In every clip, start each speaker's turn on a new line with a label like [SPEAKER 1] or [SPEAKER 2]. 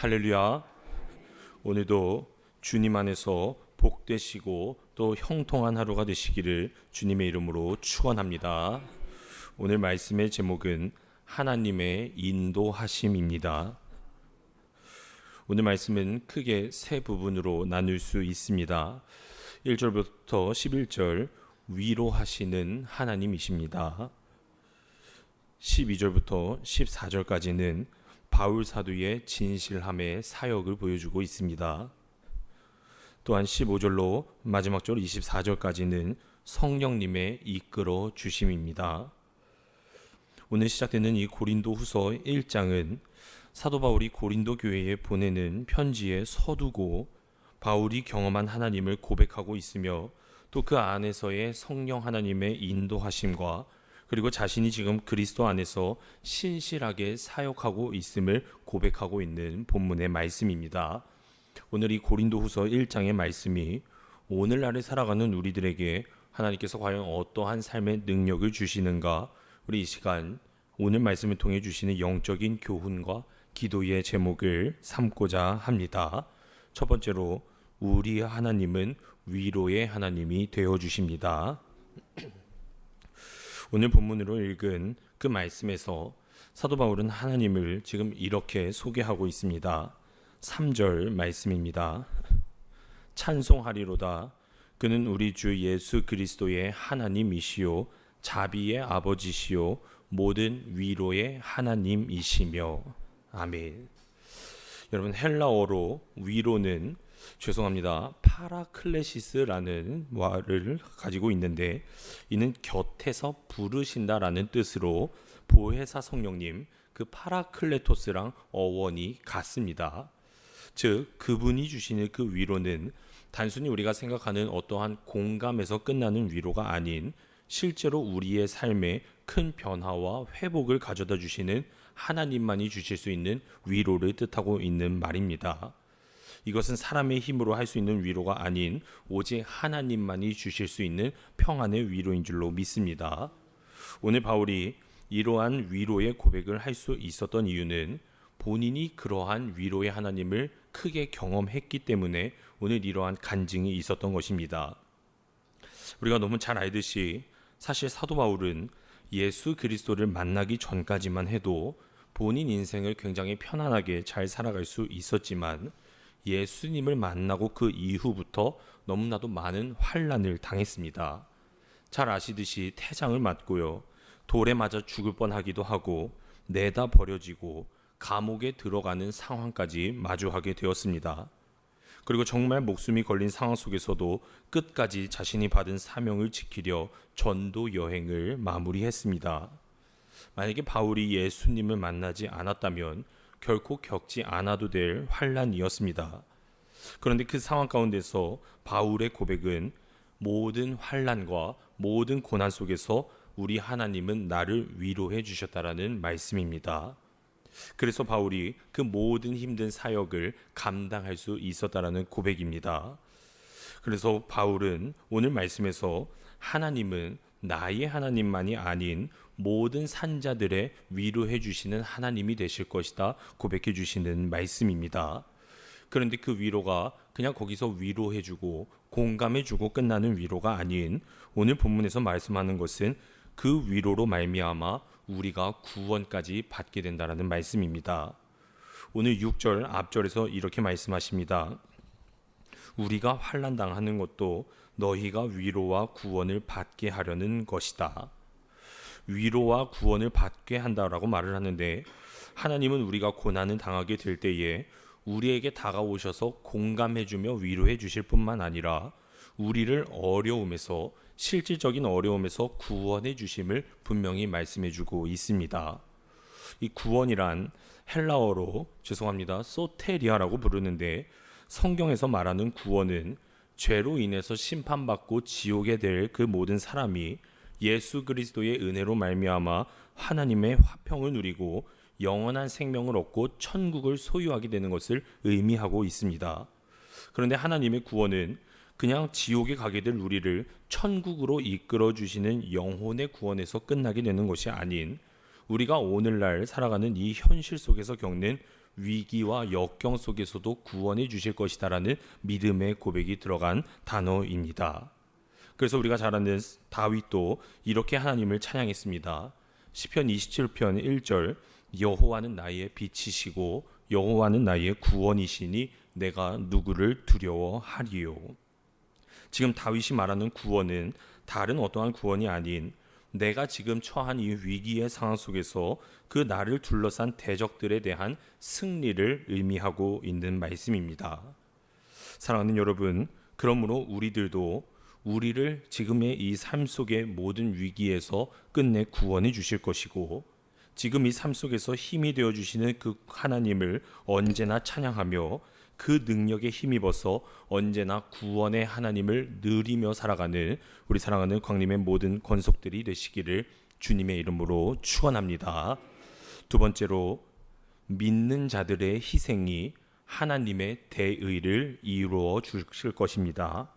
[SPEAKER 1] 할렐루야. 오늘도 주님 안에서 복되시고 또 형통한 하루가 되시기를 주님의 이름으로 축원합니다. 오늘 말씀의 제목은 하나님의 인도하심입니다. 오늘 말씀은 크게 세 부분으로 나눌 수 있습니다. 1절부터 11절 위로하시는 하나님이십니다. 12절부터 14절까지는 바울 사도의 진실함의 사역을 보여주고 있습니다. 또한 15절로 마지막 절 24절까지는 성령님의 이끌어 주심입니다. 오늘 시작되는 이 고린도후서 1장은 사도 바울이 고린도 교회에 보내는 편지의 서두고 바울이 경험한 하나님을 고백하고 있으며 또 그 안에서의 성령 하나님의 인도하심과 그리고 자신이 지금 그리스도 안에서 신실하게 사역하고 있음을 고백하고 있는 본문의 말씀입니다. 오늘 이 고린도후서 1장의 말씀이 오늘날에 살아가는 우리들에게 하나님께서 과연 어떠한 삶의 능력을 주시는가, 우리 이 시간 오늘 말씀을 통해 주시는 영적인 교훈과 기도의 제목을 삼고자 합니다. 첫 번째로 우리 하나님은 위로의 하나님이 되어 주십니다. 오늘 본문으로 읽은 그 말씀에서 사도 바울은 하나님을 지금 이렇게 소개하고 있습니다. 3절 말씀입니다. 찬송하리로다. 그는 우리 주 예수 그리스도의 하나님이시요 자비의 아버지시요 모든 위로의 하나님이시며. 아멘. 여러분, 헬라어로 위로는 파라클레시스라는 말을 가지고 있는데, 이는 곁에서 부르신다라는 뜻으로 보혜사 성령님 그 파라클레토스랑 어원이 같습니다. 즉 그분이 주시는 그 위로는 단순히 우리가 생각하는 어떠한 공감에서 끝나는 위로가 아닌 실제로 우리의 삶에 큰 변화와 회복을 가져다 주시는 하나님만이 주실 수 있는 위로를 뜻하고 있는 말입니다. 이것은 사람의 힘으로 할 수 있는 위로가 아닌 오직 하나님만이 주실 수 있는 평안의 위로인 줄로 믿습니다. 오늘 바울이 이러한 위로의 고백을 할 수 있었던 이유는 본인이 그러한 위로의 하나님을 크게 경험했기 때문에 오늘 이러한 간증이 있었던 것입니다. 우리가 너무 잘 알듯이 사실 사도 바울은 예수 그리스도를 만나기 전까지만 해도 본인 인생을 굉장히 편안하게 잘 살아갈 수 있었지만 예수님을 만나고 그 이후부터 너무나도 많은 환난을 당했습니다. 잘 아시듯이 태장을 맞고요, 돌에 맞아 죽을 뻔하기도 하고 내다 버려지고 감옥에 들어가는 상황까지 마주하게 되었습니다. 그리고 정말 목숨이 걸린 상황 속에서도 끝까지 자신이 받은 사명을 지키려 전도 여행을 마무리했습니다. 만약에 바울이 예수님을 만나지 않았다면 결코 겪지 않아도 될 환난이었습니다. 그런데 그 상황 가운데서 바울의 고백은 모든 환난과 모든 고난 속에서 우리 하나님은 나를 위로해 주셨다라는 말씀입니다. 그래서 바울이 그 모든 힘든 사역을 감당할 수 있었다라는 고백입니다. 그래서 바울은 오늘 말씀에서 하나님은 나의 하나님만이 아닌 모든 산자들의 위로해 주시는 하나님이 되실 것이다 고백해 주시는 말씀입니다. 그런데 그 위로가 그냥 거기서 위로해 주고 공감해 주고 끝나는 위로가 아닌 오늘 본문에서 말씀하는 것은 그 위로로 말미암아 우리가 구원까지 받게 된다라는 말씀입니다. 오늘 6절 앞절에서 이렇게 말씀하십니다. 우리가 환난 당하는 것도 너희가 위로와 구원을 받게 하려는 것이다. 위로와 구원을 받게 한다라고 말을 하는데, 하나님은 우리가 고난을 당하게 될 때에 우리에게 다가오셔서 공감해주며 위로해 주실 뿐만 아니라 우리를 어려움에서, 실질적인 어려움에서 구원해 주심을 분명히 말씀해 주고 있습니다. 이 구원이란 헬라어로 소테리아라고 부르는데, 성경에서 말하는 구원은 죄로 인해서 심판받고 지옥에 될 그 모든 사람이 예수 그리스도의 은혜로 말미암아 하나님의 화평을 누리고 영원한 생명을 얻고 천국을 소유하게 되는 것을 의미하고 있습니다. 그런데 하나님의 구원은 그냥 지옥에 가게 될 우리를 천국으로 이끌어 주시는 영혼의 구원에서 끝나게 되는 것이 아닌 우리가 오늘날 살아가는 이 현실 속에서 겪는 위기와 역경 속에서도 구원해 주실 것이다라는 믿음의 고백이 들어간 단어입니다. 그래서 우리가 잘 아는 다윗도 이렇게 하나님을 찬양했습니다. 시편 27편 1절 여호와는 나의 빛이시고 여호와는 나의 구원이시니 내가 누구를 두려워하리요. 지금 다윗이 말하는 구원은 다른 어떠한 구원이 아닌 내가 지금 처한 이 위기의 상황 속에서 그 나를 둘러싼 대적들에 대한 승리를 의미하고 있는 말씀입니다. 사랑하는 여러분, 그러므로 우리들도 우리를 지금의 이 삶 속의 모든 위기에서 끝내 구원해 주실 것이고 지금 이 삶 속에서 힘이 되어 주시는 그 하나님을 언제나 찬양하며 그 능력에 힘입어서 언제나 구원의 하나님을 누리며 살아가는 우리 사랑하는 광림의 모든 권속들이 되시기를 주님의 이름으로 축원합니다. 두 번째로 믿는 자들의 희생이 하나님의 대의를 이루어 주실 것입니다.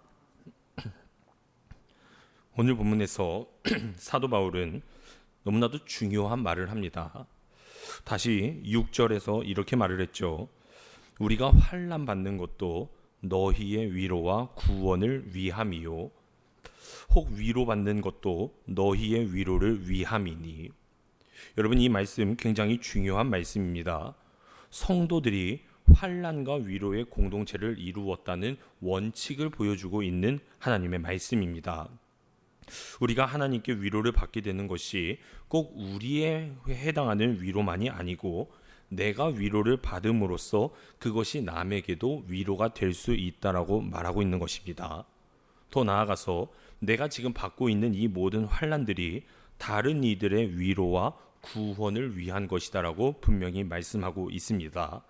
[SPEAKER 1] 오늘 본문에서 사도 바울은 너무나도 중요한 말을 합니다. 다시 6절에서 이렇게 말을 했죠. 우리가 환난 받는 것도 너희의 위로와 구원을 위함이요 혹 위로받는 것도 너희의 위로를 위함이니. 여러분, 이 말씀 굉장히 중요한 말씀입니다. 성도들이 환난과 위로의 공동체를 이루었다는 원칙을 보여주고 있는 하나님의 말씀입니다. 우리가 하나님께 위로를 받게 되는 것이 꼭 우리에 해당하는 위로만이 아니고 내가 위로를 받음으로써 그것이 남에게도 위로가 될 수 있다라고 말하고 있는 것입니다. 더 나아가서 내가 지금 받고 있는 이 모든 환난들이 다른 이들의 위로와 구원을 위한 것이다라고 분명히 말씀하고 있습니다.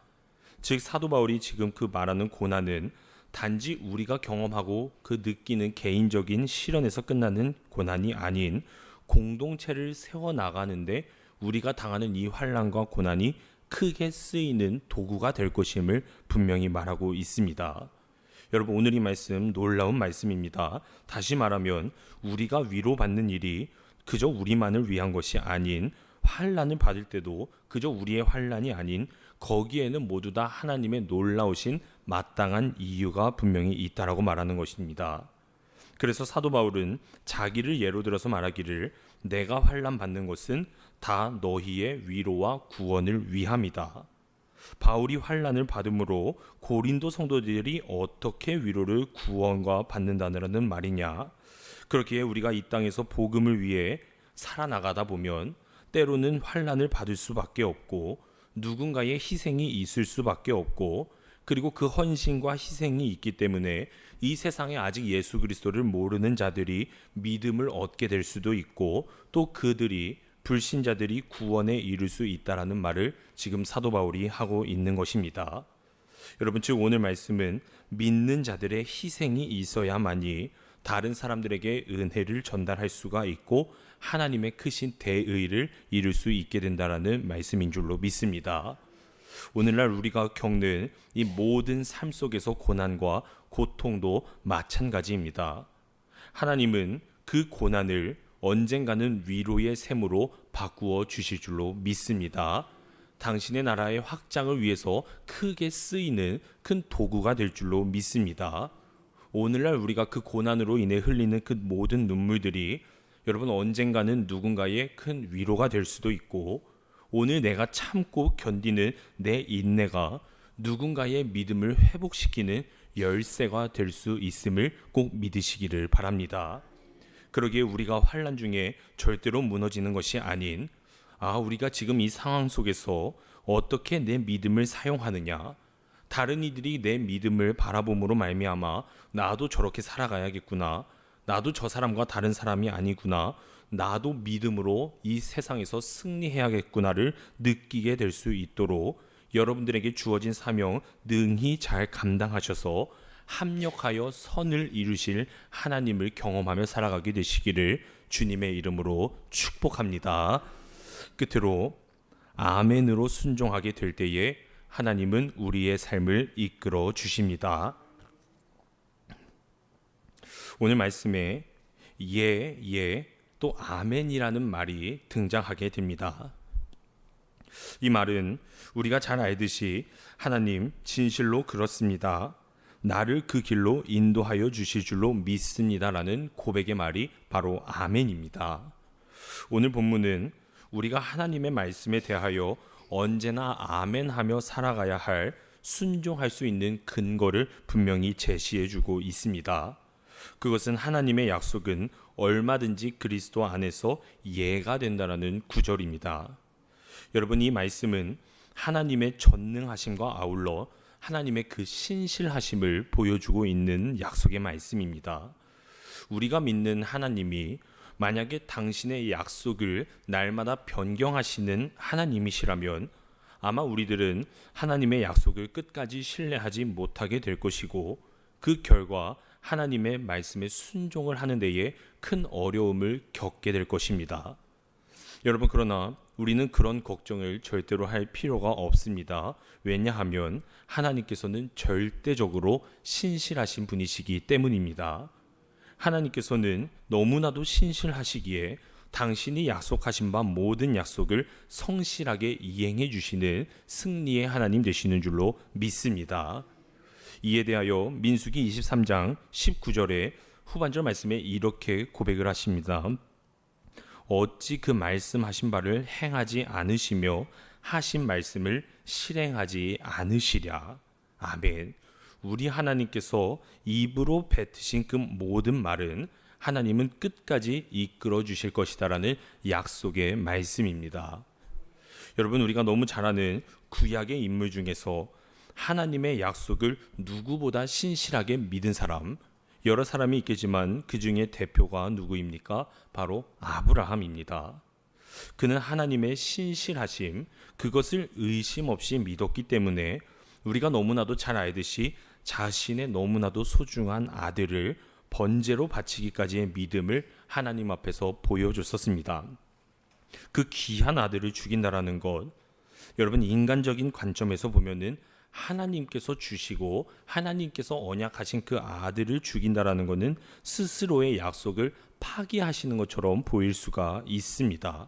[SPEAKER 1] 즉 사도 바울이 지금 그 말하는 고난은 단지 우리가 경험하고 그 느끼는 개인적인 실현에서 끝나는 고난이 아닌 공동체를 세워나가는데 우리가 당하는 이 환난과 고난이 크게 쓰이는 도구가 될 것임을 분명히 말하고 있습니다. 여러분, 오늘 이 말씀 놀라운 말씀입니다. 다시 말하면 우리가 위로받는 일이 그저 우리만을 위한 것이 아닌 환난을 받을 때도 그저 우리의 환난이 아닌 거기에는 모두 다 하나님의 놀라우신 마땅한 이유가 분명히 있다라고 말하는 것입니다. 그래서 사도 바울은 자기를 예로 들어서 말하기를 내가 환난 받는 것은 다 너희의 위로와 구원을 위함이다. 바울이 환난을 받음으로 고린도 성도들이 어떻게 위로를 구원과 받는다는 말이냐. 그렇기에 우리가 이 땅에서 복음을 위해 살아나가다 보면 때로는 환난을 받을 수밖에 없고 누군가의 희생이 있을 수밖에 없고 그리고 그 헌신과 희생이 있기 때문에 이 세상에 아직 예수 그리스도를 모르는 자들이 믿음을 얻게 될 수도 있고 또 그들이 불신자들이 구원에 이를 수 있다라는 말을 지금 사도 바울이 하고 있는 것입니다. 여러분, 즉 오늘 말씀은 믿는 자들의 희생이 있어야만이 다른 사람들에게 은혜를 전달할 수가 있고 하나님의 크신 대의를 이룰 수 있게 된다라는 말씀인 줄로 믿습니다. 오늘날 우리가 겪는 이 모든 삶 속에서 고난과 고통도 마찬가지입니다. 하나님은 그 고난을 언젠가는 위로의 셈으로 바꾸어 주실 줄로 믿습니다. 당신의 나라의 확장을 위해서 크게 쓰이는 큰 도구가 될 줄로 믿습니다. 오늘날 우리가 그 고난으로 인해 흘리는 그 모든 눈물들이 여러분 언젠가는 누군가의 큰 위로가 될 수도 있고 오늘 내가 참고 견디는 내 인내가 누군가의 믿음을 회복시키는 열쇠가 될 수 있음을 꼭 믿으시기를 바랍니다. 그러기에 우리가 환난 중에 절대로 무너지는 것이 아닌 우리가 지금 이 상황 속에서 어떻게 내 믿음을 사용하느냐, 다른 이들이 내 믿음을 바라봄으로 말미암아 나도 저렇게 살아가야겠구나, 나도 저 사람과 다른 사람이 아니구나, 나도 믿음으로 이 세상에서 승리해야겠구나를 느끼게 될 수 있도록 여러분들에게 주어진 사명 능히 잘 감당하셔서 합력하여 선을 이루실 하나님을 경험하며 살아가게 되시기를 주님의 이름으로 축복합니다. 끝으로 아멘으로 순종하게 될 때에 하나님은 우리의 삶을 이끌어 주십니다. 오늘 말씀에 예, 또 아멘이라는 말이 등장하게 됩니다. 이 말은 우리가 잘 알듯이 하나님 진실로 그렇습니다, 나를 그 길로 인도하여 주실 줄로 믿습니다라는 고백의 말이 바로 아멘입니다. 오늘 본문은 우리가 하나님의 말씀에 대하여 언제나 아멘하며 살아가야 할, 순종할 수 있는 근거를 분명히 제시해 주고 있습니다. 그것은 하나님의 약속은 얼마든지 그리스도 안에서 예가 된다라는 구절입니다. 여러분, 이 말씀은 하나님의 전능하심과 아울러 하나님의 그 신실하심을 보여주고 있는 약속의 말씀입니다. 우리가 믿는 하나님이 만약에 당신의 약속을 날마다 변경하시는 하나님이시라면 아마 우리들은 하나님의 약속을 끝까지 신뢰하지 못하게 될 것이고, 그 결과 하나님의 말씀에 순종을 하는 데에 큰 어려움을 겪게 될 것입니다. 여러분, 그러나 우리는 그런 걱정을 절대로 할 필요가 없습니다. 왜냐하면 하나님께서는 절대적으로 신실하신 분이시기 때문입니다. 하나님께서는 너무나도 신실하시기에 당신이 약속하신 바 모든 약속을 성실하게 이행해 주시는 승리의 하나님 되시는 줄로 믿습니다. 이에 대하여 민수기 23장 19절의 후반절 말씀에 이렇게 고백을 하십니다. 어찌 그 말씀하신 바를 행하지 않으시며 하신 말씀을 실행하지 않으시랴. 아멘. 우리 하나님께서 입으로 뱉으신 그 모든 말은 하나님은 끝까지 이끌어 주실 것이다라는 약속의 말씀입니다. 여러분, 우리가 너무 잘 아는 구약의 인물 중에서 하나님의 약속을 누구보다 신실하게 믿은 사람, 여러 사람이 있겠지만 그 중에 대표가 누구입니까? 바로 아브라함입니다. 그는 하나님의 신실하심, 그것을 의심 없이 믿었기 때문에 우리가 너무나도 잘 알듯이 자신의 너무나도 소중한 아들을 번제로 바치기까지의 믿음을 하나님 앞에서 보여줬었습니다. 그 귀한 아들을 죽인다라는 것, 여러분, 인간적인 관점에서 보면은 하나님께서 주시고 하나님께서 언약하신 그 아들을 죽인다라는 것은 스스로의 약속을 파기하시는 것처럼 보일 수가 있습니다.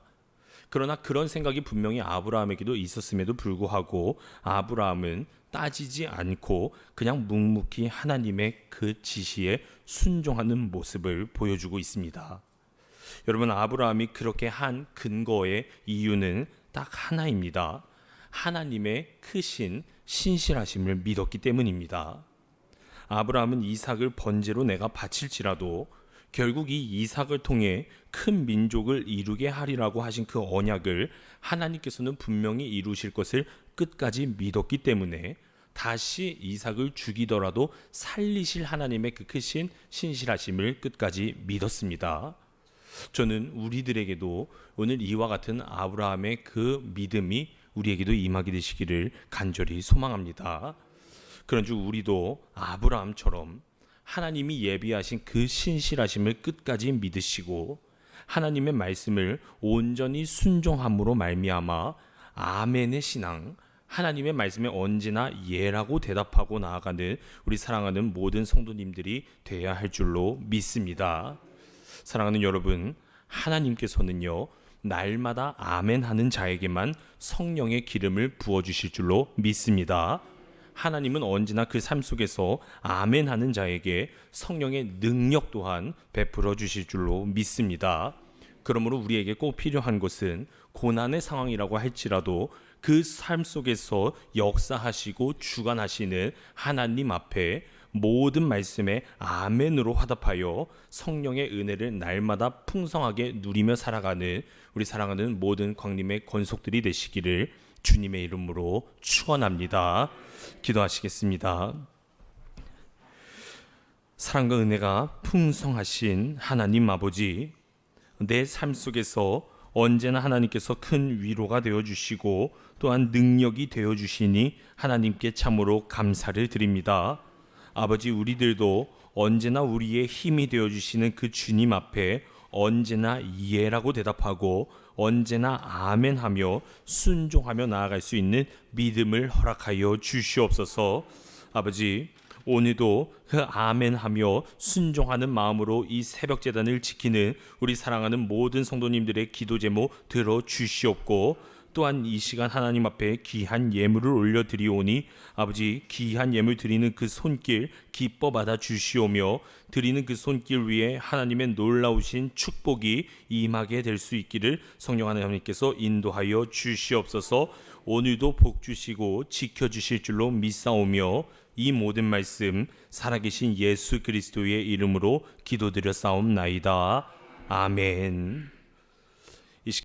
[SPEAKER 1] 그러나 그런 생각이 분명히 아브라함에게도 있었음에도 불구하고 아브라함은 따지지 않고 그냥 묵묵히 하나님의 그 지시에 순종하는 모습을 보여주고 있습니다. 여러분, 아브라함이 그렇게 한 근거의 이유는 딱 하나입니다. 하나님의 크신 신실하심을 믿었기 때문입니다. 아브라함은 이삭을 번제로 내가 바칠지라도 결국 이 이삭을 통해 큰 민족을 이루게 하리라고 하신 그 언약을 하나님께서는 분명히 이루실 것을 끝까지 믿었기 때문에 다시 이삭을 죽이더라도 살리실 하나님의 그 크신 신실하심을 끝까지 믿었습니다. 저는 우리들에게도 오늘 이와 같은 아브라함의 그 믿음이 우리에게도 임하게 되시기를 간절히 소망합니다. 그런즉 우리도 아브라함처럼 하나님이 예비하신 그 신실하심을 끝까지 믿으시고 하나님의 말씀을 온전히 순종함으로 말미암아 아멘의 신앙, 하나님의 말씀에 언제나 예라고 대답하고 나아가는 우리 사랑하는 모든 성도님들이 되어야 할 줄로 믿습니다. 사랑하는 여러분, 하나님께서는요, 날마다 아멘하는 자에게만 성령의 기름을 부어주실 줄로 믿습니다. 하나님은 언제나 그 삶 속에서 아멘하는 자에게 성령의 능력 또한 베풀어 주실 줄로 믿습니다. 그러므로 우리에게 꼭 필요한 것은 고난의 상황이라고 할지라도 그 삶 속에서 역사하시고 주관하시는 하나님 앞에 모든 말씀에 아멘으로 화답하여 성령의 은혜를 날마다 풍성하게 누리며 살아가는 우리 사랑하는 모든 광림의 권속들이 되시기를 주님의 이름으로 축원합니다. 기도하시겠습니다. 사랑과 은혜가 풍성하신 하나님 아버지, 내 삶 속에서 언제나 하나님께서 큰 위로가 되어주시고 또한 능력이 되어주시니 하나님께 참으로 감사를 드립니다. 아버지, 우리들도 언제나 우리의 힘이 되어주시는 그 주님 앞에 언제나 예라고 대답하고 언제나 아멘하며 순종하며 나아갈 수 있는 믿음을 허락하여 주시옵소서. 아버지, 오늘도 그 아멘하며 순종하는 마음으로 이 새벽 제단을 지키는 우리 사랑하는 모든 성도님들의 기도 제목 들어 주시옵고 또한 이 시간 하나님 앞에 귀한 예물을 올려드리오니 아버지 귀한 예물 드리는 그 손길 기뻐 받아 주시오며 드리는 그 손길 위에 하나님의 놀라우신 축복이 임하게 될 수 있기를 성령 하나님께서 인도하여 주시옵소서. 오늘도 복 주시고 지켜주실 줄로 믿사오며 이 모든 말씀 살아계신 예수 그리스도의 이름으로 기도드려 싸움나이다. 아멘.